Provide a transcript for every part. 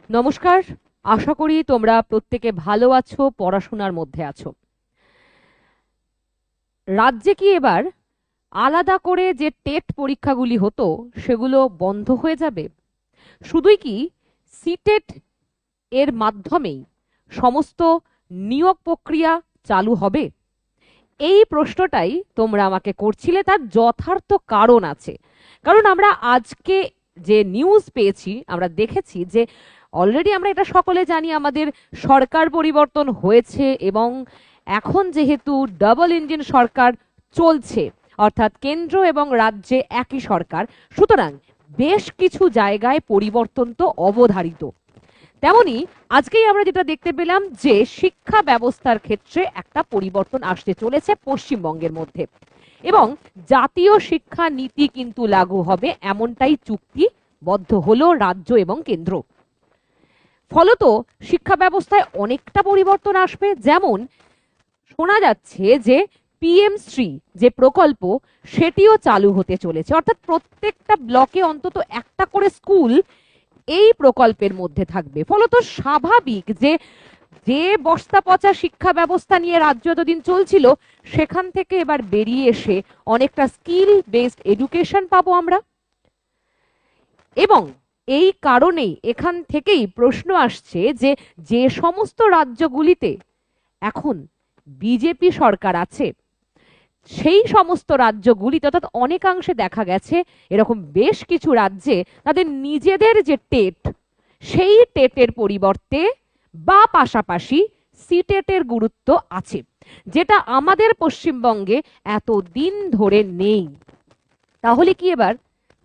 নমস্কার। আশা করি তোমরা প্রত্যেকে ভালো আছো, পড়াশোনার মধ্যে আছো। রাজ্যে কি এবার আলাদা করে যে টেট পরীক্ষাগুলি হতো সেগুলো বন্ধ হয়ে যাবে? শুধুই কি সিটেট এর মাধ্যমেই সমস্ত নিয়োগ প্রক্রিয়া চালু হবে? এই প্রশ্নটাই তোমরা আমাকে করছিলে। তার যথার্থ কারণ আছে। কারণ আমরা আজকে যে নিউজ পেয়েছি, আমরা দেখেছি যে অলরেডি আমরা এটা সকলে জানি, আমাদের সরকার পরিবর্তন হয়েছে এবং এখন যেহেতু ডাবল ইঞ্জিন সরকার চলছে, অর্থাৎ কেন্দ্র এবং রাজ্যে একই সরকার, সুতরাং বেশ কিছু জায়গায় পরিবর্তন তো অবধারিত। তেমনি আজকেই আমরা যেটা দেখতে পেলাম যে শিক্ষা ব্যবস্থার ক্ষেত্রে একটা পরিবর্তন আসতে চলেছে পশ্চিমবঙ্গের মধ্যে, এবং জাতীয় শিক্ষা নীতি কিন্তু লাগু হবে এমনটাই চুক্তিবদ্ধ হলো রাজ্য এবং কেন্দ্র। ফলত শিক্ষা ব্যবস্থায় অনেকটা পরিবর্তন আসবে। যেমন শোনা যাচ্ছে যে পিএম শ্রী যে প্রকল্প সেটিও চালু হতে চলেছে, অর্থাৎ প্রত্যেকটা ব্লকে অন্তত একটা করে স্কুল এই প্রকল্পের মধ্যে থাকবে। ফলত স্বাভাবিক যে যে বস্তা পচা শিক্ষা ব্যবস্থা নিয়ে রাজ্য এতদিন চলছিল, সেখান থেকে এবার বেরিয়ে এসে অনেকটা স্কিল বেসড এডুকেশন পাবো আমরা। এবং এই কারণেই এখান থেকেই প্রশ্ন আসছে যে যে সমস্ত রাজ্যগুলিতে এখন বিজেপি সরকার আছে, সেই সমস্ত রাজ্যগুলিতে, অর্থাৎ অনেকাংশে দেখা গেছে এরকম বেশ কিছু রাজ্যে তাদের নিজেদের যে টেট, সেই টেটের পরিবর্তে বা পাশাপাশি সিটেটের গুরুত্ব আছে, যেটা আমাদের পশ্চিমবঙ্গে এতদিন ধরে নেই। তাহলে কি এবার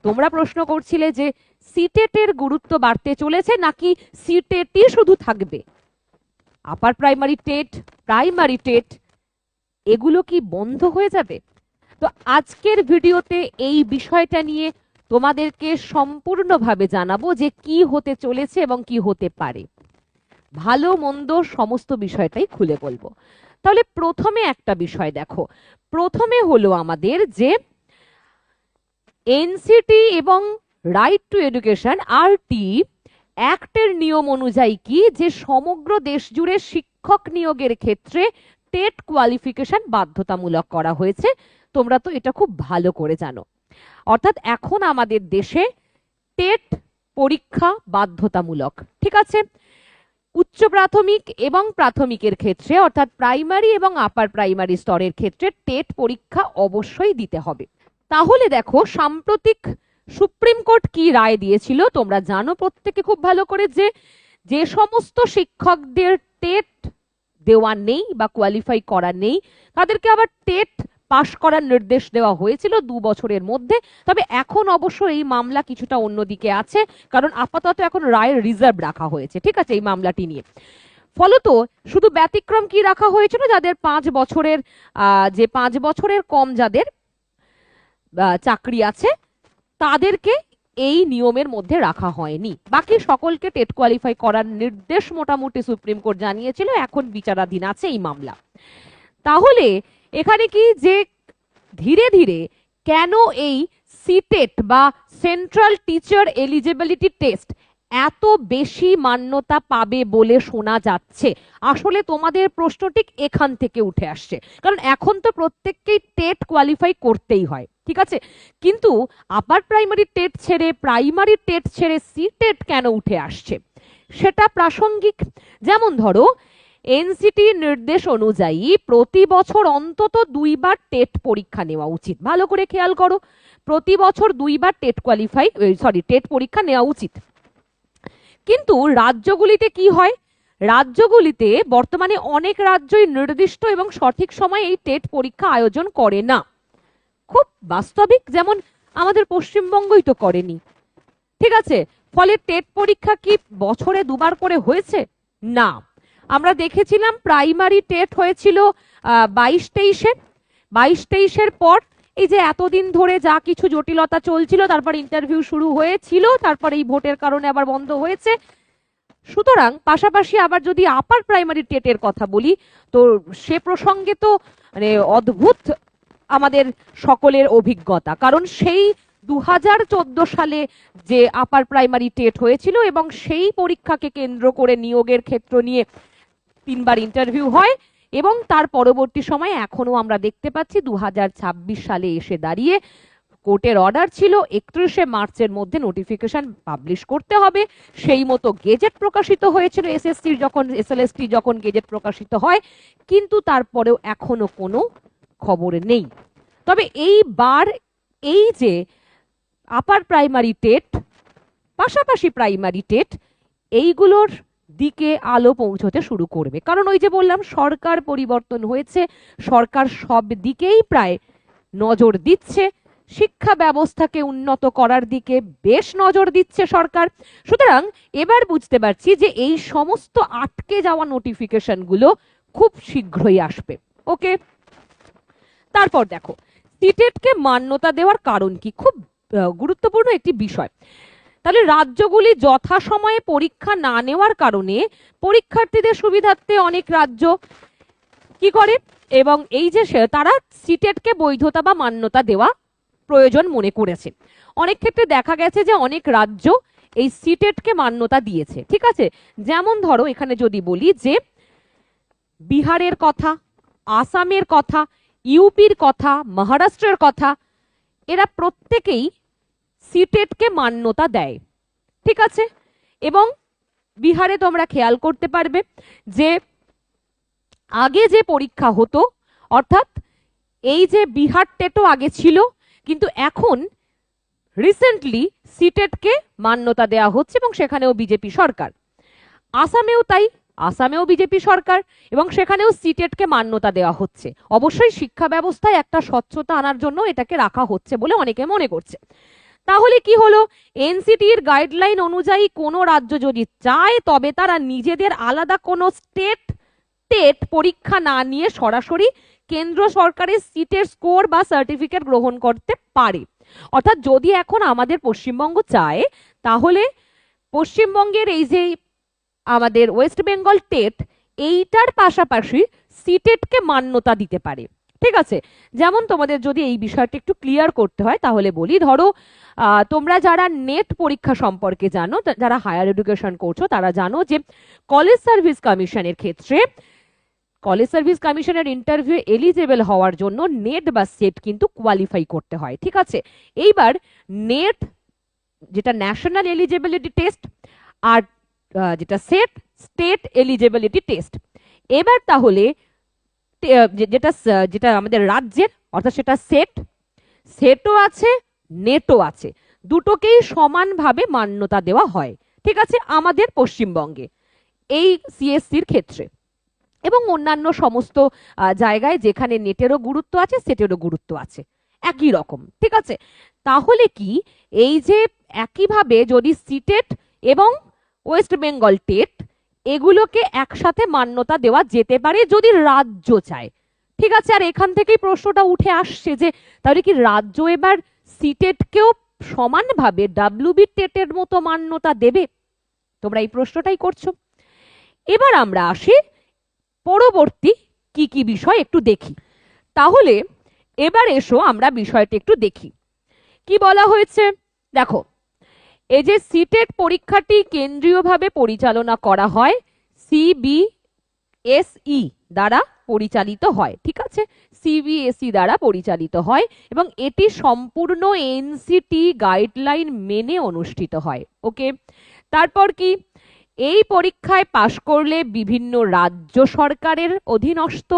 তোমরা প্রশ্ন করছিলে যে সিটেটের গুরুত্ব বাড়তে চলেছে নাকি সিটেটই শুধু থাকবে? আপার প্রাইমারি টেট, প্রাইমারি টেট এগুলো কি বন্ধ হয়ে যাবে? তো আজকের ভিডিওতে এই বিষয়টা নিয়ে তোমাদেরকে সম্পূর্ণভাবে জানাবো যে কি হতে চলেছে এবং কি হতে পারে। ভালো মন্দ সমস্ত বিষয়টাই খুলে বলবো। তাহলে প্রথমে একটা বিষয় দেখো। প্রথমে হলো আমাদের যে এনসিটি এবং রাইট টু এডুকেশন আরটি অ্যাক্টের নিয়ম অনুযায়ী কি যে সমগ্র দেশ জুড়ে শিক্ষক নিয়োগের ক্ষেত্রে টেট কোয়ালিফিকেশন বাধ্যতামূলক করা হয়েছে। তোমরা তো এটা খুব ভালো করে জানো। অর্থাৎ এখন আমাদের দেশে টেট পরীক্ষা বাধ্যতামূলক, ঠিক আছে? উচ্চ প্রাথমিক এবং প্রাথমিকের ক্ষেত্রে, অর্থাৎ প্রাইমারি এবং আপার প্রাইমারি স্তরের ক্ষেত্রে টেট পরীক্ষা অবশ্যই দিতে হবে। তাহলে দেখো সাম্প্রতিক সুপ্রিম কোর্ট কি রায় দিয়েছিল তোমরা জানো প্রত্যেকে খুব ভালো করে, যে যে সমস্ত শিক্ষকদের টেট দেওয়া নেই বা কোয়ালিফাই করা নেই, তাদেরকে আবার টেট পাশ করার নির্দেশ দেওয়া হয়েছিল 2 বছরের মধ্যে। তবে এখন অবশ্য এই মামলা কিছুটা অন্যদিকে আছে, কারণ আপাতত এখন রায়ের রিজার্ভ রাখা হয়েছে, ঠিক আছে, এই মামলাটি নিয়ে। ফলত শুধু ব্যতিক্রম কি রাখা হয়েছিল, যাদের 5 বছরের যে 5 বছরের কম যাদের চাকরি আছে তাদেরকে এই নিয়মের মধ্যে রাখা হয়নি। বাকি সকলকে টেট কোয়ালিফাই করার নির্দেশ মোটামুটি সুপ্রিম কোর্ট জানিয়েছিল, এখন বিচারাধীন আছে এই মামলা। তাহলে এখানে কি যে ধীরে ধীরে কেন এই সিটেট বা সেন্ট্রাল টিচার এলিজিবিলিটি টেস্ট এত বেশি মান্যতা পাবে বলে শোনা যাচ্ছে, আসলে তোমাদের প্রশ্ন ঠিক এখান থেকে উঠে আসছে। কারণ এখন তো প্রত্যেককেই টেট কোয়ালিফাই করতেই হয়, ঠিক আছে, কিন্তু আপার প্রাইমারি টেট ছেড়ে, প্রাইমারি টেট ছেড়ে সিটেট কেন উঠে আসছে সেটা প্রাসঙ্গিক। যেমন ধরো এনসিটি নির্দেশ অনুযায়ী প্রতি বছর অন্তত 2 বার টেট পরীক্ষা নেওয়া উচিত। ভালো করে খেয়াল করো, প্রতি বছর 2 বার টেট পরীক্ষা নেওয়া উচিত। কিন্তু রাজ্যগুলিতে কি হয়? রাজ্যগুলিতে বর্তমানে অনেক রাজ্যই নির্দিষ্ট এবং সঠিক সময়ে এই টেট পরীক্ষা আয়োজন করে না। খুব বাস্তবিক, যেমন আমাদের পশ্চিমবঙ্গই তো করেনি, ঠিক আছে। ফলে টেট পরীক্ষা কি বছরে 2 বার করে হয়েছে? না। আমরা দেখেছিলাম প্রাইমারি টেট হয়েছিল 22-23-এর পর এই যে এতদিন ধরে যা কিছু জটিলতা চলছিল, তারপর ইন্টারভিউ শুরু হয়েছিল, তারপর এই ভোটের কারণে আবার বন্ধ হয়েছে। সুতরাং পাশাপাশি আবার যদি আপার প্রাইমারি টেটের কথা বলি, তো সে প্রসঙ্গে তো মানে অদ্ভুত আমাদের সকলের অভিজ্ঞতা। কারণ সেই 2014 সালে যে আপার প্রাইমারি টেট হয়েছিল এবং সেই পরীক্ষাকে কেন্দ্র করে নিয়োগের ক্ষেত্র নিয়ে 3বার ইন্টারভিউ হয় এবং তার পরবর্তী সময়ে এখনো আমরা দেখতে পাচ্ছি 2026 সালে এসে দাঁড়িয়ে কোর্টের অর্ডার ছিল 31শে মার্চের মধ্যে নোটিফিকেশন পাবলিশ করতে হবে। সেই মতো গেজেট প্রকাশিত হয়েছিল এসএসসির যখন, এসএলএসটি যখন গেজেট প্রকাশিত হয়, কিন্তু তারপরেও এখনো কোনো খবর নেই। তবে এইবার এই যে আপার প্রাইমারি টেট, পাশাপাশি প্রাইমারি টেট, এইগুলোর দিকে আলো পৌঁছতে শুরু করবে। কারণ ওই যে বললাম, সরকার পরিবর্তন হয়েছে, সরকার সব দিকেই প্রায় নজর দিচ্ছে, শিক্ষা ব্যবস্থাকে উন্নত করার দিকে বেশ নজর দিচ্ছে সরকার। সুতরাং এবার বুঝতে পারছি যে এই সমস্ত আটকে যাওয়া নোটিফিকেশন গুলো খুব শীঘ্রই আসবে। ওকে, তারপর দেখো সিটেটকে মান্যতা দেওয়ার কারণ কি, খুব গুরুত্বপূর্ণ একটি বিষয়। তাহলে রাজ্যগুলি যথাসময়ে পরীক্ষা না নেওয়ার কারণে পরীক্ষার্থীদের সুবিধার্থে অনেক রাজ্য কি করে, এবং এই যে তারা সিটেটকে বৈধতা বা মান্যতা দেওয়া প্রয়োজন মনে করেছে। অনেক ক্ষেত্রে দেখা গেছে যে অনেক রাজ্য এই সিটেটকে মান্যতা দিয়েছে। ঠিক আছে, যেমন ধরো এখানে যদি বলি যে বিহারের কথা, আসামের কথা, ইউপির কথা, মহারাষ্ট্রের কথা, এরা প্রত্যেকেই সিটেটকে মান্যতা দেয়। ঠিক আছে, এবং বিহারে তোমরা খেয়াল করতে পারবে যে আগে যে পরীক্ষা হতো, অর্থাৎ এই যে বিহার টেটও আগে ছিল, কিন্তু এখন রিসেন্টলি সিটেটকে মান্যতা দেওয়া হচ্ছে এবং সেখানেও বিজেপি সরকার। আসামেও তাই, আসামেও বিজেপি সরকার এবং সেখানেও সিটেটকে মান্যতা দেওয়া হচ্ছে। অবশ্যই শিক্ষা ব্যবস্থায় একটা স্বচ্ছতা আনার জন্য এটাকে রাখা হচ্ছে বলে অনেকে মনে করছে। তাহলে কি হলো, এনসিটির গাইডলাইন অনুযায়ী কোনো রাজ্য যদি চায় তবে তারা নিজেদের আলাদা কোনো টেট পরীক্ষা না নিয়ে সরাসরি কেন্দ্র সরকারের সিটের স্কোর বা সার্টিফিকেট গ্রহণ করতে পারে। অর্থাৎ যদি এখন আমাদের পশ্চিমবঙ্গ চায়, তাহলে পশ্চিমবঙ্গের এই যে আমাদের ওয়েস্ট বেঙ্গল টেট, এইটার পাশাপাশি সিটেটকে মান্যতা দিতে পারে। ঠিক আছে, যেমন তোমাদের যদি এই বিষয়টা একটু ক্লিয়ার করতে হয় তাহলে বলি, ধরো তোমরা যারা নেট পরীক্ষা সম্পর্কে জানো, যারা হায়ার এডুকেশন করছো, তারা জানো যে কলেজ সার্ভিস কমিশনের ক্ষেত্রে কলেজ সার্ভিস কমিশনের ইন্টারভিউ এলিজেবল হওয়ার জন্য নেট বা সেট কিন্তু কোয়ালিফাই করতে হয়। ঠিক আছে, এইবার নেট যেটা ন্যাশনাল এলিজিবিলিটি টেস্ট, আর যেটা সেট স্টেট এলিজিবিলিটি টেস্ট। এবার তাহলে যেটা যেটা আমাদের রাজ্যের, অর্থাৎ সেটা সেটও আছে, নেটও আছে, দুটোকেই সমানভাবে মান্যতা দেওয়া হয়। ঠিক আছে, আমাদের পশ্চিমবঙ্গে এই সিএসসির ক্ষেত্রে এবং অন্যান্য সমস্ত জায়গায় যেখানে নেটেরও গুরুত্ব আছে, সেটেরও গুরুত্ব আছে, একই রকম। ঠিক আছে, তাহলে কি এই যে একইভাবে যদি সিটেট এবং ওয়েস্ট বেঙ্গল টেট এগুলোকে একসাথে মান্যতা দেওয়া যেতে পারে যদি রাজ্য চায়। ঠিক আছে, আর এখান থেকেই প্রশ্নটা উঠে আসছে যে তাহলে কি রাজ্য এবার সিটেটকেও সমানভাবে ডাব্লিউবি টেটের মতো মান্যতা দেবে? তোমরা এই প্রশ্নটাই করছো। এবার আমরা আসি পরবর্তী কি কি বিষয় একটু দেখি। তাহলে এবার এসো আমরা বিষয়টা একটু দেখি কি বলা হয়েছে। দেখো, এই যে সিটেট পরীক্ষাটি কেন্দ্রীয়ভাবে পরিচালনা করা হয়, সিবিএসই দ্বারা পরিচালিত হয়। ঠিক আছে, সিবিএসই দ্বারা পরিচালিত হয় এবং এটি সম্পূর্ণ এনসিটি গাইডলাইন মেনে অনুষ্ঠিত হয়। ওকে, তারপর কি, এই পরীক্ষায় পাশ করলে বিভিন্ন রাজ্য সরকারের অধীনস্থ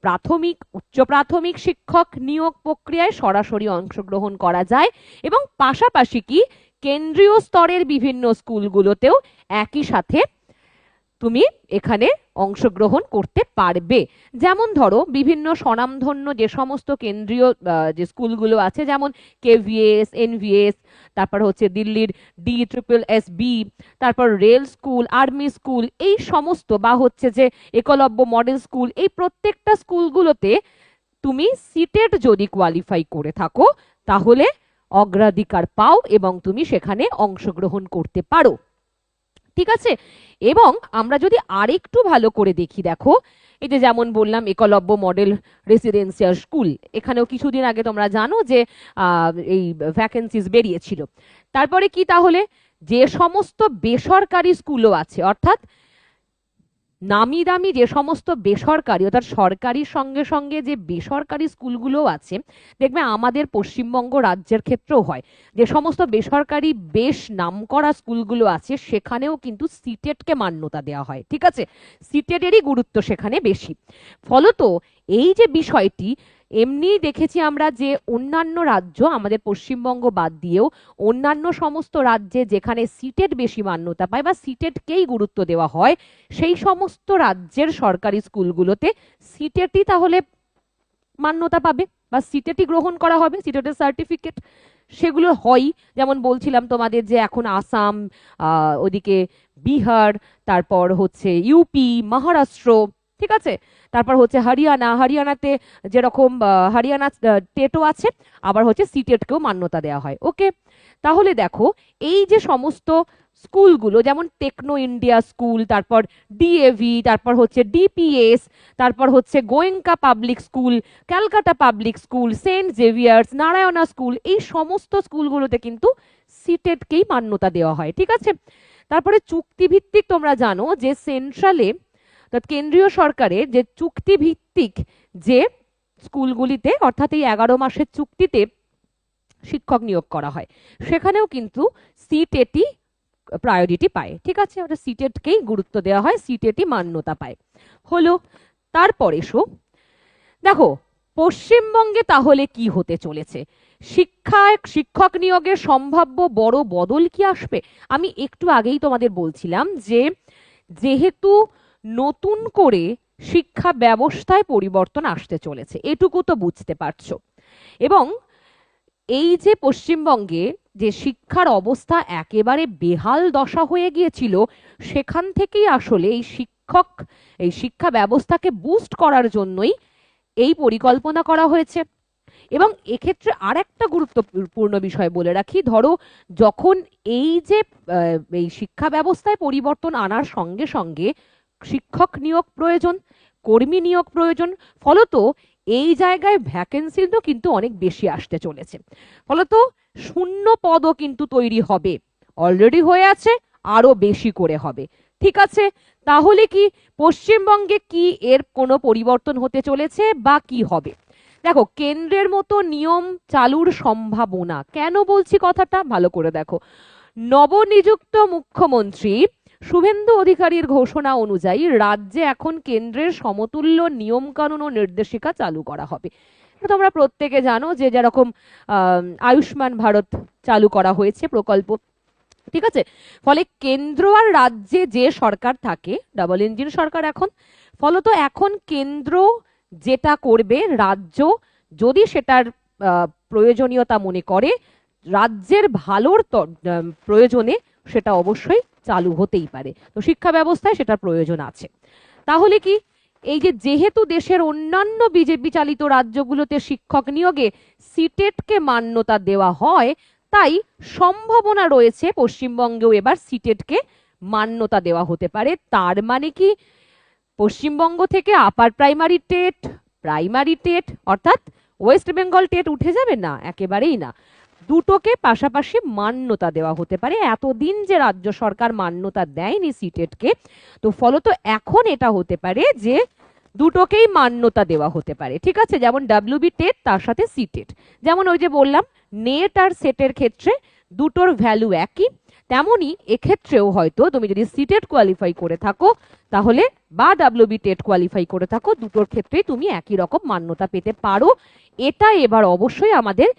প্রাথমিক, উচ্চ প্রাথমিক শিক্ষক নিয়োগ প্রক্রিয়ায় সরাসরি অংশগ্রহণ করা যায় এবং পাশাপাশি কি কেন্দ্রীয় স্তরের বিভিন্ন স্কুলগুলোতেও একই সাথে তুমি এখানে অংশগ্রহণ করতে পারবে। যেমন ধরো বিভিন্ন স্বনামধন্য যে সমস্ত কেন্দ্রীয় যে স্কুলগুলো আছে, যেমন কেভিএস, এনভিএস, তারপর হচ্ছে দিল্লির DSSB, তারপর রেল স্কুল, আর্মি স্কুল, এই সমস্ত, বা হচ্ছে যে একলব্য মডেল স্কুল, এই প্রত্যেকটা স্কুলগুলোতে তুমি সিটেট যদি কোয়ালিফাই করে থাকো তাহলে অগ্রাধিকার পাও এবং তুমি সেখানে অংশগ্রহণ করতে পারো। ঠিক আছে, এবং আমরা যদি আরেকটু ভালো করে দেখি, দেখো এই যে যেমন বললাম একলব্য মডেল রেসিডেন্সিয়াল স্কুল, এখানেও কিছুদিন আগে তোমরা জানো যে এই ভ্যাকেন্সিস বেরিয়েছিল। তারপরে কি তাহলে, যে সমস্ত বেসরকারি স্কুলও আছে, অর্থাৎ নামি দামি যে সমস্ত বেসরকারি, অর্থাৎ সরকারির সঙ্গে সঙ্গে যে বেসরকারি স্কুলগুলো আছে, দেখবে আমাদের পশ্চিমবঙ্গ রাজ্যের ক্ষেত্রেও হয়, যে সমস্ত বেসরকারি বেশ নামকরা স্কুলগুলো আছে সেখানেও কিন্তু সিটেটকে মান্যতা দেওয়া হয়। ঠিক আছে, সিটেটেরই গুরুত্ব সেখানে বেশি। ফলত এই যে বিষয়টি, এমনি দেখেছি আমরা যে অন্যান্য রাজ্য, আমাদের পশ্চিমবঙ্গ বাদ দিয়েও অন্যান্য সমস্ত রাজ্যে যেখানে সিটেট বেশি মান্যতা পায় বা সিটেটকেই গুরুত্ব দেওয়া হয়, সেই সমস্ত রাজ্যের সরকারি স্কুলগুলোতে সিটেটই তাহলে মান্যতা পাবে বা সিটেটই গ্রহণ করা হবে, সিটেটের সার্টিফিকেট সেগুলো হয়। যেমন বলছিলাম তোমাদের যে এখন আসাম, ওদিকে বিহার, তারপর হচ্ছে ইউপি, মহারাষ্ট্র, ঠিক আছে, তারপর হচ্ছে হরিয়ানাতে যেরকম হরিয়ানা টেটও আছে, আবার হচ্ছে সিটেটকেও মান্যতা দেওয়া হয়। ওকে, তাহলে দেখো এই যে সমস্ত স্কুলগুলো, যেমন টেকনো ইন্ডিয়া স্কুল, তারপর ডিএভি, তারপর হচ্ছে ডিপিএস, তারপর হচ্ছে Goenka public school, Calcutta public school, Saint Xavier's, Narayana school, এই সমস্ত স্কুলগুলোতে কিন্তু সিটেটকেই মান্যতা দেওয়া হয়। ঠিক আছে, তারপরে চুক্তিভিত্তিক, তোমরা জানো যে সেন্ট্রালে, কেন্দ্রীয় সরকারের যে চুক্তিভিত্তিক যে স্কুলগুলিতে, অর্থাৎ এই 11 মাসের চুক্তিতে শিক্ষক নিয়োগ করা হয়, সেখানেও কিন্তু সিটেটই প্রায়োরিটি পায়। ঠিক আছে, ওটা সিটেটকেই গুরুত্ব দেওয়া হয়, সিটেটই মান্যতা পায়। হলো, তারপর এসো দেখো পশ্চিমবঙ্গে তাহলে কি হতে চলেছে, শিক্ষক নিয়োগের সম্ভাব্য বড় বদল কি আসবে? আমি একটু আগেই তোমাদের বলছিলাম যে যেহেতু নতুন করে শিক্ষা ব্যবস্থায় পরিবর্তন আসতে চলেছে, এটুকু তো বুঝতে পারছো। এবং এই যে পশ্চিমবঙ্গে যে শিক্ষার অবস্থা একেবারে বেহাল দশা হয়ে গিয়েছিল, সেখান থেকেই আসলে এই শিক্ষা ব্যবস্থাকে বুস্ট করার জন্যই এই পরিকল্পনা করা হয়েছে। এবং এক্ষেত্রে আর একটা গুরুত্বপূর্ণ বিষয় বলে রাখি, ধরো যখন এই যে এই শিক্ষা ব্যবস্থায় পরিবর্তন আনার সঙ্গে সঙ্গে শিক্ষক নিয়োগ প্রয়োজন, কর্মী নিয়োগ প্রয়োজন, ফলত এই জায়গায় ভ্যাকেন্সি তো কিন্তু অনেক বেশি আসতে চলেছে। ফলত শূন্য পদও কিন্তু তৈরি হবে, অলরেডি হয়ে আছে, আরো বেশি করে হবে। ঠিক আছে, তাহলে কি পশ্চিমবঙ্গে কি এর কোনো পরিবর্তন হতে চলেছে বা কি হবে? দেখো কেন্দ্রের মতো নিয়ম চালুর সম্ভাবনা, কেন বলছি কথাটা ভালো করে দেখো, নবনিযুক্ত মুখ্যমন্ত্রী শুভেন্দু অধিকারীর ঘোষণা অনুযায়ী রাজ্যে এখন কেন্দ্রের সমতুল্য নিয়ম কানুন ও নির্দেশিকা চালু করা হবে। তোমরা প্রত্যেকে জানো যে যেরকম আয়ুষ্মান ভারত চালু করা হয়েছে প্রকল্প। ঠিক আছে, ফলে কেন্দ্র আর রাজ্যে যে সরকার থাকে, ডাবল ইঞ্জিন সরকার এখন, ফলত এখন কেন্দ্র যেটা করবে, রাজ্য যদি সেটার প্রয়োজনীয়তা মনে করে, রাজ্যের ভালোর প্রয়োজনে সেটা অবশ্যই চালু হতেই পারে। তো শিক্ষা ব্যবস্থায় সেটার প্রয়োজন আছে। তাহলে কি এই যে যেহেতু দেশের অন্যান্য বিজেপি চালিত রাজ্যগুলোতে শিক্ষক নিয়োগে সিটেটকে মান্যতা দেওয়া হয়, তাই সম্ভাবনা রয়েছে পশ্চিমবঙ্গেও এবার সিটেটকে মান্যতা দেওয়া হতে পারে। তার মানে কি পশ্চিমবঙ্গ থেকে আপার প্রাইমারি টেট অর্থাৎ ওয়েস্ট বেঙ্গল টেট উঠে যাবে? না, একেবারেই না, দুটোকে পাশাপাশি মান্যতা দেওয়া হতে পারে। এতদিন যে রাজ্য সরকার মান্যতা দেয়নি সিটেটকে, তো ফলত এখন এটা হতে পারে যে দুটোকেই মান্যতা দেওয়া হতে পারে। ঠিক আছে, যেমন ডাব্লিউবি টেট তার সাথে সিটেট, যেমন ওই যে বললাম নেট আর সেটের ক্ষেত্রে দুটোর ভ্যালু একই, তেমনি এক্ষেত্রেও হয়তো তুমি যদি সিটেট কোয়ালিফাই করে থাকো তাহলে বা ডাব্লিউবি টেট কোয়ালিফাই করে থাকো, দুটোর ক্ষেত্রেই তুমি একই রকম মান্যতা পেতে পারো। এটা এবার অবশ্যই আমাদের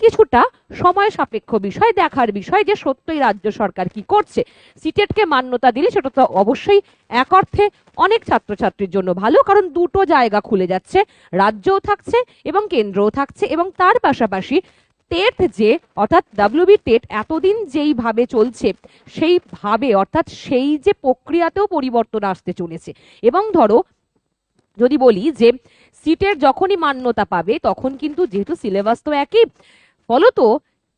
কিছুটা সময় সাপেক্ষ বিষয়, দেখার বিষয় যে সত্যই রাজ্য সরকার কি করছে। সিটেটকে মান্যতা দিলে সেটা তো অবশ্যই এক অর্থে অনেক ছাত্রছাত্রীর জন্য ভালো, কারণ দুটো জায়গা খুলে যাচ্ছে, রাজ্যও থাকছে এবং কেন্দ্রও থাকছে। এবং তার পাশাপাশি টেট যে অর্থাৎ ডাব্লিউবি টেট এতদিন যেইভাবে চলছে সেইভাবে অর্থাৎ সেই যে প্রক্রিয়াতেও পরিবর্তন আসতে চলেছে। এবং ধরো যদি বলি যে সিটের যখনই মান্যতা পাবে তখন কিন্তু যেহেতু সিলেবাস তো একই, ফলত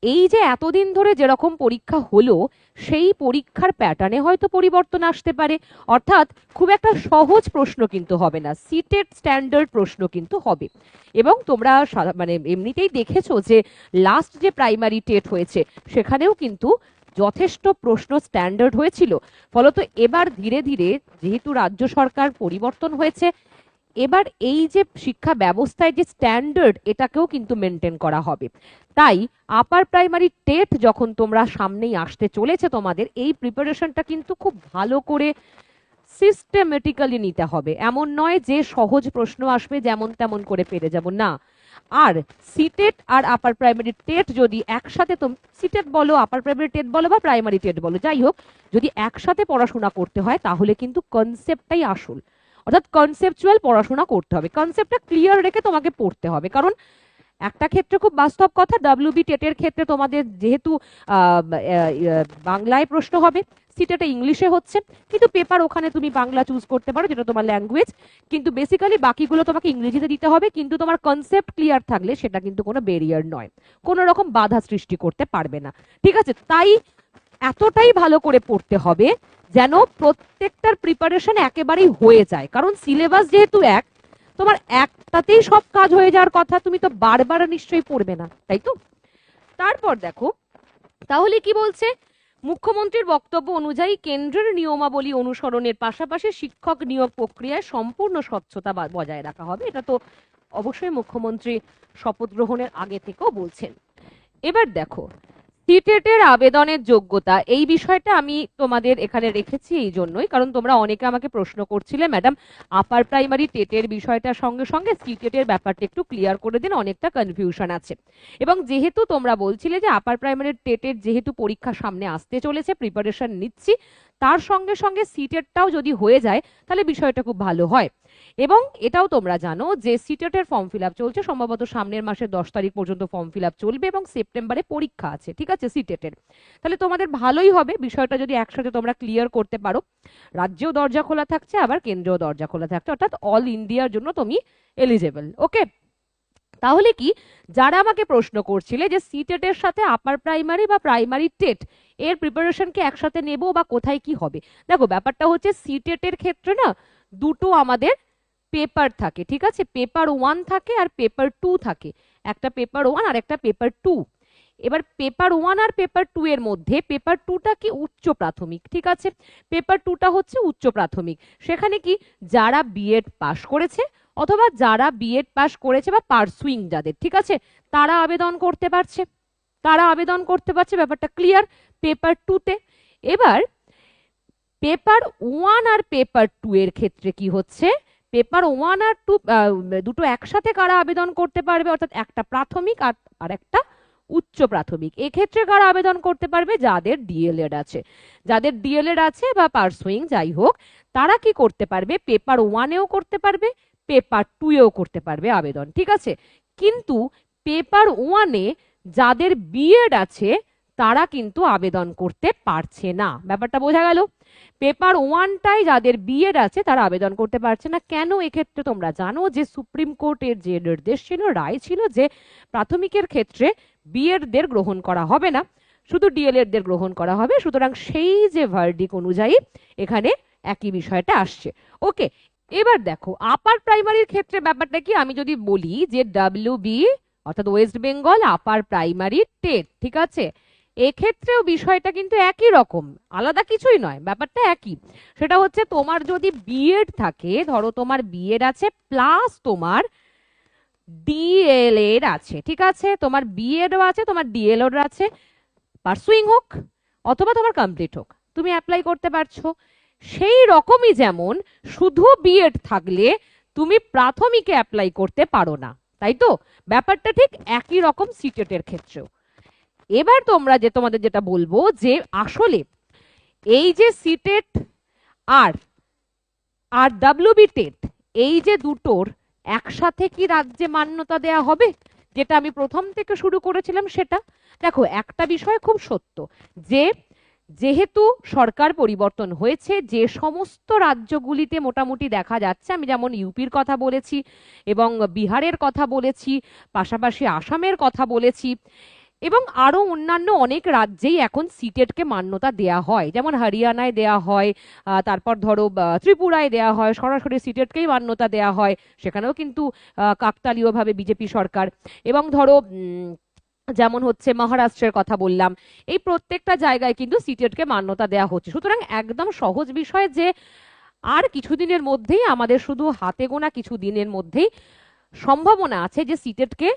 এই যে এতদিন ধরে যেরকম পরীক্ষা হলো সেই পরীক্ষার প্যাটার্নে হয়তো পরিবর্তন আসতে পারে, অর্থাৎ খুব একটা সহজ প্রশ্ন কিন্তু হবে না, সিটেড স্ট্যান্ডার্ড প্রশ্ন কিন্তু হবে। এবং তোমরা মানে এমনিতেই দেখেছো যে লাস্ট যে প্রাইমারি টেট হয়েছে সেখানেও কিন্তু যথেষ্ট প্রশ্ন স্ট্যান্ডার্ড হয়েছিল। ফলত এবার ধীরে ধীরে যেহেতু রাজ্য সরকার পরিবর্তন হয়েছে, এবার এই যে শিক্ষা ব্যবস্থায় যে স্ট্যান্ডার্ড এটাকেও কিন্তু মেনটেন করা হবে। তাই আপার প্রাইমারি টেট যখন তোমরা সামনেই আসতে চলেছে, তোমাদের এই প্রিপারেশনটা কিন্তু খুব ভালো করে সিস্টেমেটিক্যালি নিতে হবে। এমন নয় যে সহজ প্রশ্ন আসবে যেমন তেমন করে পেরে যাব, না। আর সিটেট আর আপার প্রাইমারি টেট যদি একসাথে, সিটেট বলো, আপার প্রাইমারি টেট বলো বা প্রাইমারি টেট বলো, যাই হোক, যদি একসাথে পড়াশোনা করতে হয় তাহলে কিন্তু কনসেপ্টটাই আসল, অর্থাৎ কনসেপচুয়াল পড়াশোনা করতে হবে, কনসেপ্টটা ক্লিয়ার রেখে তোমাকে পড়তে হবে। কারণ একটা ক্ষেত্রে খুব বাস্তব কথা, ডাব্লিউবি টেটের ক্ষেত্রে তোমাদের যেহেতু বাংলায় প্রশ্ন হবে, সিটেটে ইংলিশে হচ্ছে, কিন্তু পেপার ওখানে তুমি বাংলা চুজ করতে পারো যেটা তোমার ল্যাঙ্গুয়েজ, কিন্তু বেসিক্যালি বাকিগুলো তোমাকে ইংরেজিতে দিতে হবে। কিন্তু তোমার কনসেপ্ট ক্লিয়ার থাকলে সেটা কিন্তু কোনো ব্যারিয়ার নয়, কোনো রকম বাধা সৃষ্টি করতে পারবে না, ঠিক আছে? তাই এতটাই ভালো করে পড়তে হবে যেন প্রত্যেকটার প্রিপারেশন একেবারেই হয়ে যায়। কারণ সিলেবাস যেহেতু এক, তোমার একটাতেই সব কাজ হয়ে যাওয়ার কথা, তুমি তো বারবার নিশ্চয়ই পড়বে না, তাই তো? তারপর দেখো তাহলে কি বলছে, মুখ্যমন্ত্রীর বক্তব্য অনুযায়ী কেন্দ্রের নিয়মাবলী অনুসরণের পাশাপাশি শিক্ষক নিয়োগ প্রক্রিয়ায় সম্পূর্ণ স্বচ্ছতা বজায় রাখা হবে। এটা তো অবশ্যই মুখ্যমন্ত্রী শপথ গ্রহণের আগে থেকেও বলছেন। এবার দেখো সিটেটের আবেদনের যোগ্যতা, এই বিষয়টা আমি তোমাদের এখানে রেখেছি এই জন্যই, কারণ তোমরা অনেকে আমাকে প্রশ্ন করছিলে ম্যাডাম আপার প্রাইমারি টেটের বিষয়টার সঙ্গে সঙ্গে সিটেটের ব্যাপারটা একটু ক্লিয়ার করে দিন, অনেকটা কনফিউশন আছে। এবং যেহেতু তোমরা বলছিলে যে আপার প্রাইমারি টেটের যেহেতু পরীক্ষা সামনে আসতে চলেছে, প্রিপারেশন নিচ্ছি, তার সঙ্গে সঙ্গে সিটেটটাও যদি হয়ে যায় তাহলে বিষয়টা খুব ভালো হয়। এবং এটাও তোমরা জানো যে সিটেটের ফর্ম ফিল আপ চলছে, সম্ভবত সামনের মাসের 10 তারিখ পর্যন্ত ফর্ম ফিল আপ চলবে এবং সেপ্টেম্বরে পরীক্ষা আছে, ঠিক আছে, সিটেটের। তাহলে তোমাদের ভালোই হবে বিষয়টা যদি একসাথে তোমরা ক্লিয়ার করতে পারো। রাজ্যেও দরজা খোলা থাকছে, আবার কেন্দ্রেও দরজা খোলা থাকছে, অর্থাৎ অল ইন্ডিয়ার জন্য তুমি এলিজেবল। ওকে, তাহলে কি যারা আমাকে প্রশ্ন করছিলে যে সিটেটের সাথে আপার প্রাইমারি বা প্রাইমারি টেট এর প্রিপারেশন কি একসাথে নেব বা কোথায় কি হবে, দেখো ব্যাপারটা হচ্ছে সিটেটের ক্ষেত্রে না দুটো আমাদের পেপার থাকে, ঠিক আছে, পেপার 1 থাকে আর পেপার 2 থাকে, একটা পেপার 1 আর একটা পেপার 2। এবার পেপার 1 আর পেপার 2 এর মধ্যে পেপার 2টা কি উচ্চ প্রাথমিক, ঠিক আছে, পেপার 2টা হচ্ছে উচ্চ প্রাথমিক। সেখানে কি যারা বিএড পাশ করেছে অথবা যারা বিএড পাশ করেছে বা পারসুইং যাদের, ঠিক আছে, তারা আবেদন করতে পারছে, ব্যাপারটা ক্লিয়ার পেপার 2তে। এবার পেপার 1 আর পেপার 2 এর ক্ষেত্রে কি হচ্ছে, পেপার 1 আর 2 দুটো একসাথে কারা আবেদন করতে পারবে, অর্থাৎ একটা প্রাথমিক আর একটা উচ্চ প্রাথমিক। এক্ষেত্রে কারা আবেদন করতে পারবে, যাদের ডিএলএড আছে বা পারসুইং যাই হোক, তারা কি করতে পারবে, পেপার 1এও করতে পারবে, পেপার 2এও করতে পারবে আবেদন, ঠিক আছে। কিন্তু পেপার 1-এ যাদের বিএড আছে তারা কিন্তু আবেদন করতে পারছে না, ব্যাপারটা বোঝা গেল? পেপার 1টায় যাদের বিএড আছে তারা আবেদন করতে পারছে না। কেন? এক্ষেত্রে তোমরা জানো যে সুপ্রিম কোর্টের যে নির্দেশ ছিল, রায় ছিল, যে প্রাথমিকের ক্ষেত্রে বিএড দের গ্রহণ করা হবে না, শুধু ডিএলএড দের গ্রহণ করা হবে। সুতরাং সেই যে ভার্ডিক অনুযায়ী এখানে একই বিষয়টা আসছে। ওকে, এবার দেখো আপার প্রাইমারির ক্ষেত্রে ব্যাপারটা কি, আমি যদি বলি যে ডাব্লিউবি অর্থাৎ ওয়েস্ট বেঙ্গল আপার প্রাইমারি টেট, ঠিক আছে, এক্ষেত্রেও বিষয়টা কিন্তু একই রকম, আলাদা কিছুই নয়, ব্যাপারটা একই। সেটা হচ্ছে তোমার যদি বিএড থাকে, ধরো তোমার বিএড আছে প্লাস তোমার ডিএলএড আছে, ঠিক আছে, তোমার বিএডও আছে তোমার ডিএলএড আছে, পারসুইং হোক অথবা তোমার কমপ্লিট হোক, তুমি অ্যাপ্লাই করতে পারছো। সেই রকমই যেমন শুধু বিএড থাকলে তুমি প্রাথমিকে অ্যাপ্লাই করতে পারো না, তাই তো? ব্যাপারটা ঠিক একই রকম সিটেটের ক্ষেত্রেও। এবার তোমাদের যেটা বলবো যে আসলে এই যে সিটেট আর ডাব্লিউবি টেট, এই যে দুটোর একসাথে কি রাজ্যে মান্যতা দেয়া হবে, যেটা আমি প্রথম থেকে শুরু করেছিলাম সেটা। দেখো একটা বিষয় খুব সত্য, যে যেহেতু সরকার পরিবর্তন হয়েছে, যে সমস্ত রাজ্যগুলিতে মোটামুটি দেখা যাচ্ছে, আমি যেমন ইউপির কথা বলেছি এবং বিহারের কথা বলেছি, পাশাপাশি আসামের কথা বলেছি, এবং আরো অন্যান্য অনেক রাজ্যেই এখন সিটেটকে মান্যতা দেয়া হয়, যেমন হরিয়ানায় দেয়া হয়, তারপর ধরো ত্রিপুরায় দেয়া হয়, সরাসরি সিটেটকেই মান্যতা দেয়া হয়, সেখানেও কিন্তু কাকতালীয়ভাবে বিজেপি সরকার। এবং ধরো যেমন হচ্ছে মহারাষ্ট্রের কথা বললাম, এই প্রত্যেকটা জায়গায় কিন্তু সিটেটকে মান্যতা দেওয়া হচ্ছে। সুতরাং একদম সহজ বিষয় যে আর কিছুদিনের মধ্যেই, আমাদের শুধু হাতে গোনা কিছু দিনের মধ্যেই সম্ভাবনা আছে যে সিটেটকে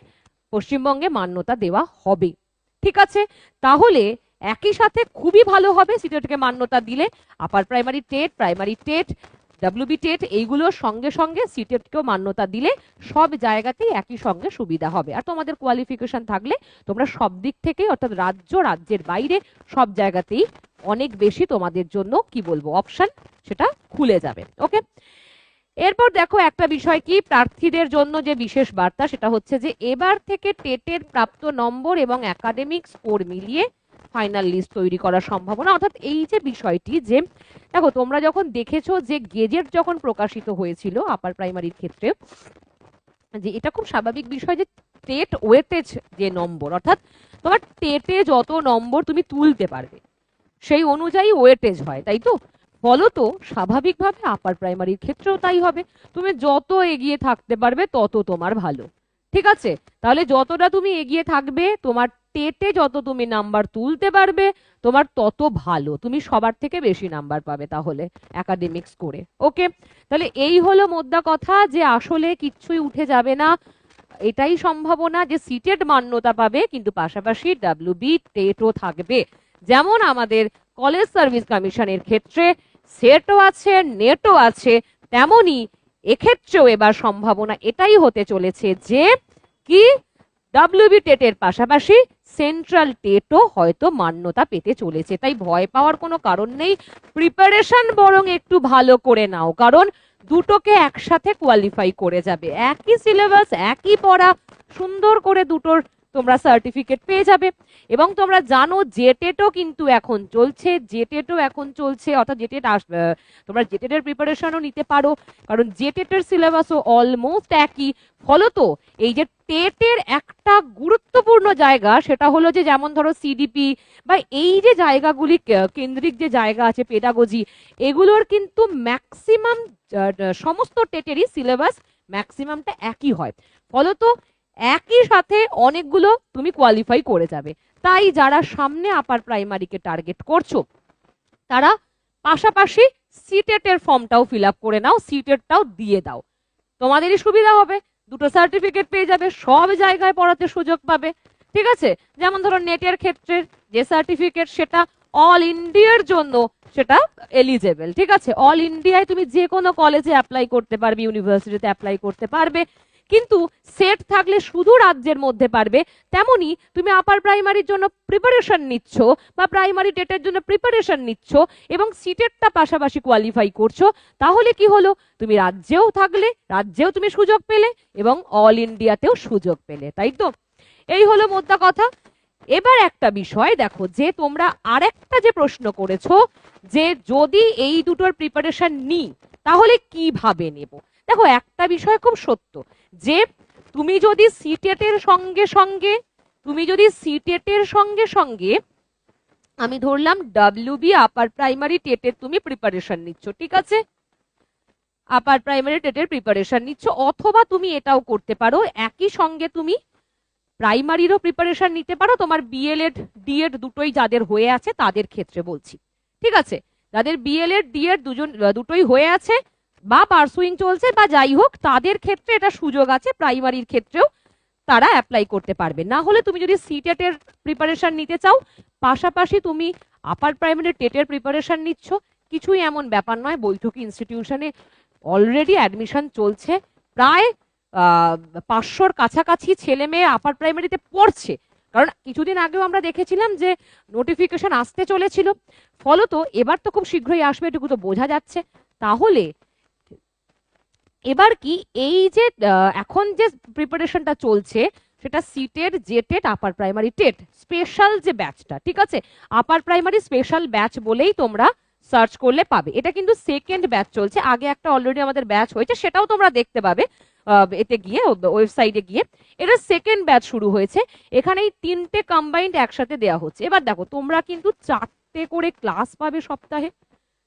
পশ্চিমবঙ্গে মান্যতা দেওয়া হবে। ঠিক আছে, তাহলে একই সাথে খুবই ভালো হবে সিটেটকে মান্যতা দিলে। আপার primary TET, primary TET, WB TET এইগুলোর সঙ্গে সঙ্গে সিটেটকেও মান্যতা দিলে সব জায়গাতেই একই সঙ্গে সুবিধা হবে। আর তোমাদের কোয়ালিফিকেশন থাকলে তোমরা সব দিক থেকেই, অর্থাৎ রাজ্যের বাইরে সব জায়গাতেই অনেক বেশি তোমাদের জন্য কি বলবো অপশন সেটা খুলে যাবে। ওকে, এরপর দেখো একটা বিষয় কি প্রার্থীদের জন্য যে বিশেষ বার্তা, সেটা হচ্ছে যে এবার থেকে টেটের প্রাপ্ত নম্বর এবং একাডেমিক স্কোর মিলিয়ে ফাইনাল লিস্ট তৈরি করার সম্ভাবনা। অর্থাৎ এই যে বিষয়টি, যে দেখো তোমরা যখন দেখেছো যে গেজেট যখন প্রকাশিত হয়েছিল আপার প্রাইমারির ক্ষেত্রে, যে এটা খুব স্বাভাবিক বিষয় যে টেট ওয়েটেজ যে নম্বর, অর্থাৎ তোমার টেটে যত নম্বর তুমি তুলতে পারবে সেই অনুযায়ী ওয়েটেজ হয়, তাই তো? ফলত স্বাভাবিকভাবে আপার প্রাইমারির ক্ষেত্রেও তাই হবে। তুমি যত এগিয়ে থাকতে পারবে তত তোমার ভালো। ঠিক আছে, তাহলে যতটা তুমি এগিয়ে থাকবে, তোমার টেটে যত তুমি নাম্বার তুলতে পারবে তোমার তত ভালো, তুমি সবার থেকে বেশি নাম্বার পাবে তাহলে একাডেমিক্স করে। ওকে, তাহলে এই হলো মোদ্দা কথা, যে আসলে কিচ্ছুই উঠে যাবে না। এটাই সম্ভাবনা যে সিটেট মান্যতা পাবে, কিন্তু পাশাপাশি ডাব্লিউবি টেটও থাকবে। যেমন আমাদের কলেজ সার্ভিস কমিশনের ক্ষেত্রে সেটও আছে, নেটও আছে, তেমনি এক্ষেত্রেও এবার সম্ভাবনা এটাই হতে চলেছে যে কি ডাব্লিউবি টেটের পাশাপাশি সেন্ট্রাল টেটও হয়তো মান্যতা পেতে চলেছে। তাই ভয় পাওয়ার কোনো কারণ নেই, প্রিপারেশন বরং একটু ভালো করে নাও, কারণ দুটোকে একসাথে কোয়ালিফাই করে যাবে। একই সিলেবাস, একই পড়া, সুন্দর করে দুটোর তোমরা সার্টিফিকেট পেয়ে যাবে। এবং তোমরা জানো জেটেটও কিন্তু এখন চলছে, জেটেটও এখন চলছে, অর্থাৎ জেটেট তোমরা জেটেটের প্রিপারেশনও নিতে পারো, কারণ জেটেটের সিলেবাসও অলমোস্ট একই। ফলত এই যে টেটের একটা গুরুত্বপূর্ণ জায়গা, সেটা হলো যে যেমন ধরো সিডিপি বা এই যে জায়গাগুলি কেন্দ্রিক যে জায়গা আছে পেডাগজি, এগুলোর কিন্তু ম্যাক্সিমাম সমস্ত টেটেরই সিলেবাস ম্যাক্সিমামটা একই হয়। ফলত একই সাথে অনেকগুলো তুমি কোয়ালিফাই করে যাবে। তাই যারা সামনে আপার প্রাইমারিকে টার্গেট করছো তারা পাশাপাশি সিটেটের ফর্মটাও ফিল আপ করে নাও, সিটেটটাও দিয়ে দাও, তোমাদেরই সুবিধা হবে, দুটো সার্টিফিকেট পেয়ে যাবে, সব জায়গায় পড়াতে সুযোগ পাবে। ঠিক আছে, যেমন ধরো নেটের ক্ষেত্রে যে সার্টিফিকেট সেটা অল ইন্ডিয়ার জন্য সেটা এলিজেবল। ঠিক আছে, অল ইন্ডিয়ায় তুমি যে কোনো কলেজে অ্যাপ্লাই করতে পারবে, ইউনিভার্সিটিতে অ্যাপ্লাই করতে পারবে, কিন্তু সেট থাকলে শুধু রাজ্যের মধ্যে পারবে। তেমনি তুমি আপার প্রাইমারির জন্য প্রিপারেশন নিচ্ছ বা প্রাইমারি টেটের জন্য প্রিপারেশন নিচ্ছ এবং সিটেটটা পাশাপাশি কোয়ালিফাই করছো, তাহলে কি হলো, তুমি রাজ্যেও থাকলে, রাজ্যেও তুমি সুযোগ পেলে এবং অল ইন্ডিয়াতেও সুযোগ পেলে। তাই তো, এই হলো মোদ্দা কথা। এবার একটা বিষয় দেখো, যে তোমরা আরেকটা যে প্রশ্ন করেছো যে যদি এই দুটোর প্রিপারেশন নিই তাহলে কিভাবে নেব। দেখো একটা বিষয় খুব সত্য, যে তুমি যদি সিটেটের সঙ্গে সঙ্গে আমি ধরলাম ডাব্লিউবি আপার প্রাইমারি টেটের তুমি প্রিপারেশন নিচ্ছ, ঠিক আছে, আপার প্রাইমারি টেটের প্রিপারেশন নিচ্ছ, অথবা তুমি এটাও করতে পারো একই সঙ্গে তুমি প্রাইমারিরও প্রিপারেশন নিতে পারো, তোমার বিএলএড ডিএড দুটোই যাদের হয়ে আছে তাদের ক্ষেত্রে বলছি। ঠিক আছে, যাদের বিএলএড ডিএড দুটোই হয়ে আছে বা পার্সুইং চলছে বা যাই হোক, তাদের ক্ষেত্রে এটা সুযোগ আছে, প্রাইমারির ক্ষেত্রেও তারা অ্যাপ্লাই করতে পারবে। না হলে তুমি যদি সিটেটের প্রিপারেশন নিতে চাও, পাশাপাশি তুমি আপার প্রাইমারি টেটের প্রিপারেশন নিচ্ছ, কিছুই এমন ব্যাপার নয়। বৈঠকি ইনস্টিটিউশনে অলরেডি অ্যাডমিশন চলছে, প্রায় 500-র কাছাকাছি ছেলে মেয়ে আপার প্রাইমারিতে পড়ছে, কারণ কিছুদিন আগেও আমরা দেখেছিলাম যে নোটিফিকেশন আসতে চলেছিল। ফলত এবার তো খুব শীঘ্রই আসবে, এটুকু তো বোঝা যাচ্ছে। তাহলে এবার কি এই যে এখন যে প্রিপারেশনটা চলছে সেটা CTET, JTET, upper primary TET special যে ব্যাচটা, ঠিক আছে, আপার প্রাইমারি স্পেশাল ব্যাচ বলেই তোমরা সার্চ করলে পাবে। এটা কিন্তু সেকেন্ড ব্যাচ চলছে, আগে একটা অলরেডি আমাদের ব্যাচ হয়েছে, সেটাও তোমরা দেখতে পাবে। এতে গিয়ে, ওয়েবসাইটে গিয়ে। এটা সেকেন্ড ব্যাচ শুরু হয়েছে, এখানে এই 3টে কম্বাইন্ড একসাথে দেওয়া হচ্ছে। এবার দেখো, তোমরা কিন্তু 4টে করে ক্লাস পাবে সপ্তাহে,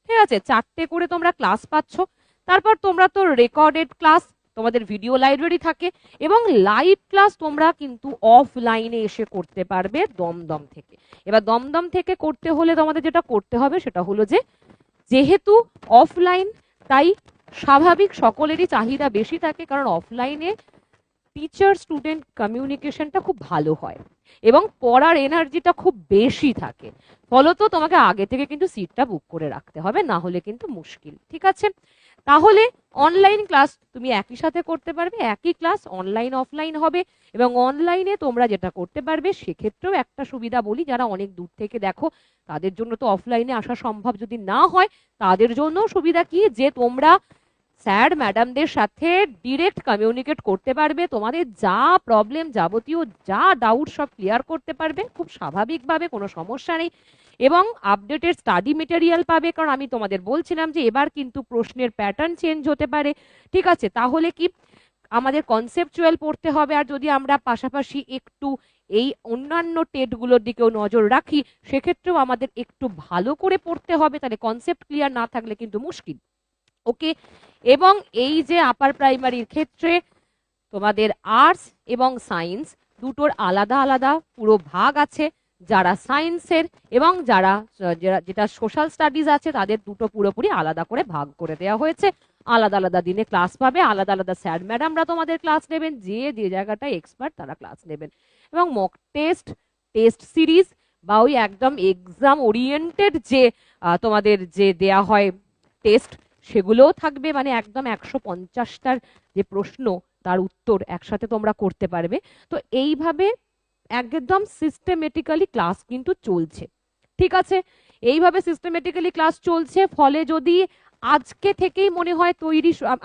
ঠিক আছে? 4টে করে তোমরা ক্লাস পাচ্ছ। তারপর তোমরা তো রেকর্ডেড ক্লাস, তোমাদের ভিডিও লাইব্রেরি থাকে, এবং লাইভ ক্লাস তোমরা কিন্তু অফলাইনে এসে করতে পারবে দমদম থেকে। এবার দমদম থেকে করতে হলে তোমাদের যেটা করতে হবে সেটা হলো যে, যেহেতু অফলাইন, তাই স্বাভাবিক সকলেরই চাহিদা বেশি থাকে, কারণ অফলাইনে টিচার স্টুডেন্ট কমিউনিকেশনটা খুব ভালো হয় এবং পড়ার এনার্জিটা খুব বেশি থাকে। ফলত তোমাকে আগে থেকে কিন্তু সিটটা বুক করে রাখতে হবে, না হলে কিন্তু মুশকিল, ঠিক আছে? তাহলে অনলাইন ক্লাস তুমি একই সাথে করতে পারবে, একই ক্লাস অনলাইন অফলাইন হবে। এবং অনলাইনে তোমরা যেটা করতে পারবে, সেক্ষেত্রেও একটা সুবিধা বলি, যারা অনেক দূর থেকে দেখো তাদের জন্য তো অফলাইনে আসা সম্ভব যদি না হয়, তাদের জন্য সুবিধা কি, যে তোমরা স্যার ম্যাডামদের সাথে ডিরেক্ট কমিউনিকেট করতে পারবে, তোমাদের যা প্রবলেম, যাবতীয় যা ডাউট সব ক্লিয়ার করতে পারবে খুব স্বাভাবিকভাবে, কোনো সমস্যা নেই। এবং আপডেটেড স্টাডি মেটেরিয়াল পাবে, কারণ আমি তোমাদের বলছিলাম যে এবার কিন্তু প্রশ্নের প্যাটার্ন চেঞ্জ হতে পারে, ঠিক আছে? তাহলে কি আমাদের কনসেপচুয়াল পড়তে হবে, আর যদি আমরা পাশাপাশি একটু এই অন্যান্য টেটগুলোর দিকেও নজর রাখি, সেক্ষেত্রেও আমাদের একটু ভালো করে পড়তে হবে, তাহলে কনসেপ্ট ক্লিয়ার না থাকলে কিন্তু মুশকিল। ওকে, এবং এই যে আপার প্রাইমারির ক্ষেত্রে তোমাদের আর্টস এবং সায়েন্স দুটোর আলাদা আলাদা পুরো ভাগ আছে। যারা সায়েন্সের এবং যারা যেটা সোশ্যাল স্টাডিজ আছে, তাদের দুটো পুরোপুরি আলাদা করে ভাগ করে দেওয়া হয়েছে। আলাদা আলাদা দিনে ক্লাস পাবে, আলাদা আলাদা স্যার ম্যাডামরা তোমাদের ক্লাস নেবেন, যে যে জায়গাটায় এক্সপার্ট তারা ক্লাস নেবেন। এবং মক টেস্ট, টেস্ট সিরিজ বা ওই একদম এক্সাম ওরিয়েন্টেড যে তোমাদের যে দেয়া হয় টেস্ট, সেগুলোও থাকবে। মানে একদম 150টার যে প্রশ্ন, তার উত্তর একসাথে তোমরা করতে পারবে। তো এইভাবে একদম সিস্টেমেটিক্যালি ক্লাস কিন্তু চলছে, ঠিক আছে? এইভাবে সিস্টেমেটিক্যালি ক্লাস চলছে। ফলে যদি আজকে থেকেই মনে হয়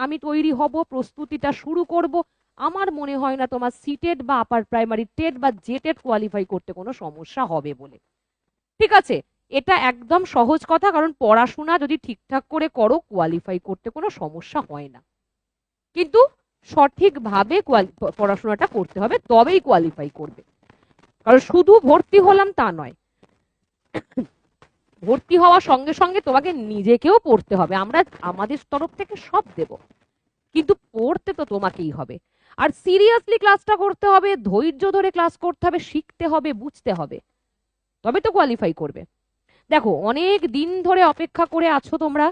আমি তৈরি হব, প্রস্তুতিটা শুরু করব, আমার মনে হয় না তোমার সিটেট বা আপার প্রাইমারি টেট বা জেটেট কোয়ালিফাই করতে কোনো সমস্যা হবে বলে, ঠিক আছে? এটা একদম সহজ কথা, কারণ পড়াশোনা যদি ঠিকঠাক করে করো, কোয়ালিফাই করতে কোনো সমস্যা হয় না। কিন্তু সঠিকভাবে পড়াশোনাটা করতে হবে, তবেই কোয়ালিফাই করবে। কারণ শুধু ভর্তি হলাম তা নয়, ভর্তি হওয়ার সঙ্গে সঙ্গে তোমাকে নিজেকেও পড়তে হবে। আমরা আমাদের তরফ থেকে সব দেব, কিন্তু পড়তে তো তোমাকেই হবে। আর সিরিয়াসলি ক্লাসটা করতে হবে, ধৈর্য ধরে ক্লাস করতে হবে, শিখতে হবে, বুঝতে হবে, তবে তো কোয়ালিফাই করবে। দেখো, অনেক দিন ধরে অপেক্ষা করে আছো তোমরা,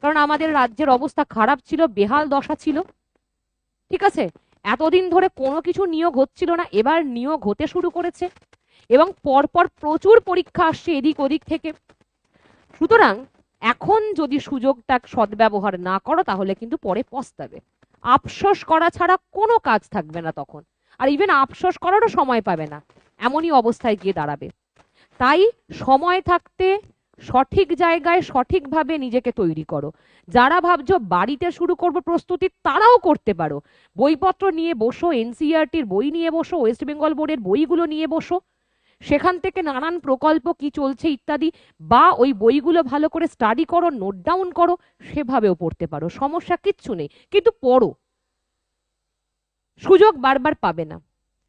কারণ আমাদের রাজ্যের অবস্থা খারাপ ছিল, বেহাল দশা ছিল, ঠিক আছে? এতদিন ধরে কোনো কিছু নিয়োগ হচ্ছিল না, এবার নিয়োগ হতে শুরু করেছে এবং পরপর প্রচুর পরীক্ষা আসছে এদিক ওদিক থেকে। সুতরাং এখন যদি সুযোগটা সদ্ব্যবহার না করো, তাহলে কিন্তু পরে পস্তাবে। আফসোস করা ছাড়া কোনো কাজ থাকবে না তখন, আর ইভেন আফসোস করারও সময় পাবে না, এমনই অবস্থায় গিয়ে দাঁড়াবে। তাই সময় থাকতে সঠিক জায়গায় সঠিকভাবে নিজেকে তৈরি করো। যারা ভাবছো বাড়িতে শুরু করবো প্রস্তুতি, তারাও করতে পারো। বইপত্র নিয়ে বসো, এনসিইআরটির বই নিয়ে বসো, ওয়েস্ট বেঙ্গল বোর্ডের বইগুলো নিয়ে বসো, সেখান থেকে নানান প্রকল্প কি চলছে ইত্যাদি, বা ওই বইগুলো ভালো করে স্টাডি করো, নোট ডাউন করো, সেভাবেও পড়তে পারো, সমস্যা কিচ্ছু নেই। কিন্তু পড়ো, সুযোগ বারবার পাবে না।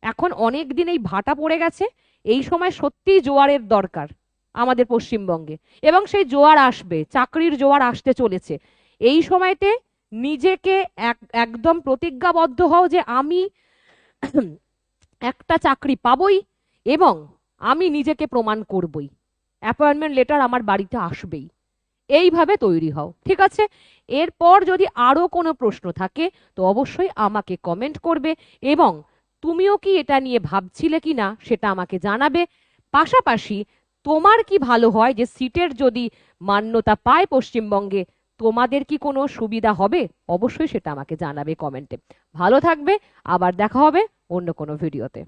এখন অনেক দিন এই ভাটা পড়ে গেছে, এই সময় সত্যিই জোয়ারের দরকার আমাদের পশ্চিমবঙ্গে, এবং সেই জোয়ার আসবে, চাকরির জোয়ার আসতে চলেছে। এই সময়তে নিজেকে একদম প্রতিজ্ঞাবদ্ধ হও যে আমি একটা চাকরি পাবই এবং আমি নিজেকে প্রমাণ করবই, অ্যাপয়েন্টমেন্ট লেটার আমার বাড়িতে আসবেই। এইভাবে তৈরি হও, ঠিক আছে? এরপর যদি আরো কোনো প্রশ্ন থাকে তো অবশ্যই আমাকে কমেন্ট করবে, এবং তুমিও কি এটা নিয়ে ভাবছিলে কিনা সেটা আমাকে জানাবে। পাশাপাশি তোমার কি ভালো হয় যে সিটের যদি মান্যতা পায় পশ্চিমবঙ্গে, তোমাদের কি কোনো সুবিধা হবে, অবশ্যই সেটা আমাকে জানাবে কমেন্টে। ভালো থাকবে, আবার দেখা হবে অন্য কোনো ভিডিওতে।